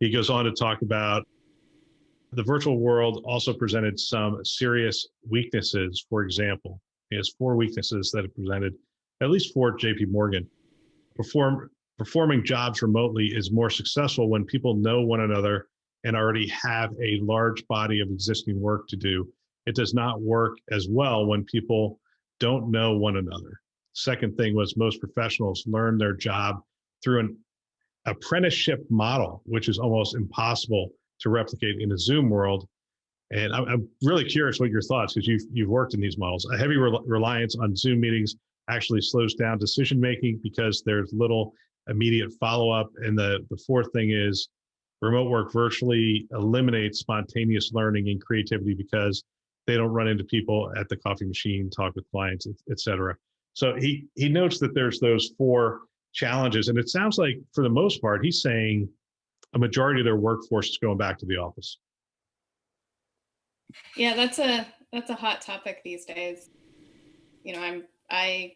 He goes on to talk about the virtual world also presented some serious weaknesses. For example, he has four weaknesses that are presented, at least for JP Morgan. Performing jobs remotely is more successful when people know one another and already have a large body of existing work to do. It does not work as well when people don't know one another. Second thing was most professionals learn their job through an apprenticeship model, which is almost impossible to replicate in a Zoom world. And I'm really curious what your thoughts, because you've worked in these models. A heavy reliance on Zoom meetings actually slows down decision making because there's little immediate follow up. And the fourth thing is remote work virtually eliminates spontaneous learning and creativity because they don't run into people at the coffee machine, talk with clients, et cetera. So he notes that there's those four challenges, and it sounds like for the most part he's saying a majority of their workforce is going back to the office. Yeah, that's a hot topic these days. I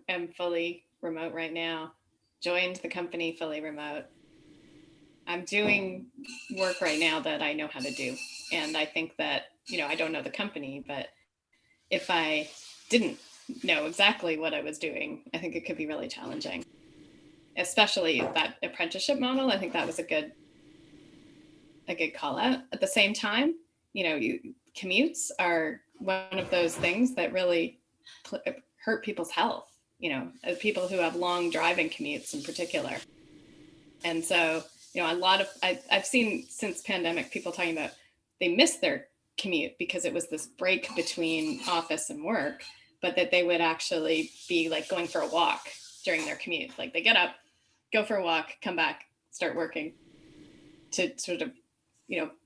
am fully remote right now. Joined the company fully remote. I'm doing work right now that I know how to do. And I think that, I don't know the company, but if I didn't know exactly what I was doing, I think it could be really challenging. Especially that apprenticeship model. I think that was a good call out. At the same time, commutes are one of those things that really hurt people's health, people who have long driving commutes in particular. And so, I've seen since pandemic people talking about they miss their commute because it was this break between office and work, but that they would actually be like going for a walk during their commute. Like they get up, go for a walk, come back, start working to sort of,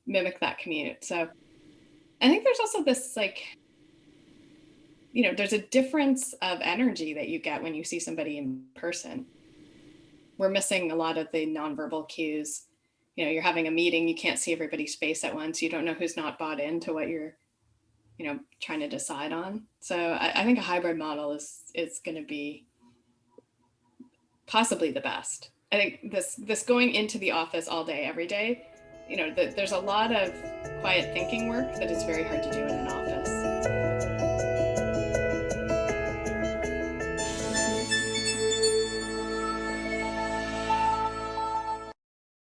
mimic that commute. So I think there's also this there's a difference of energy that you get when you see somebody in person. We're missing a lot of the nonverbal cues. You're having a meeting, you can't see everybody's face at once. You don't know who's not bought into what you're, trying to decide on. So I think a hybrid model is going to be possibly the best. I think this going into the office all day, every day, there's a lot of quiet thinking work that is very hard to do in an office.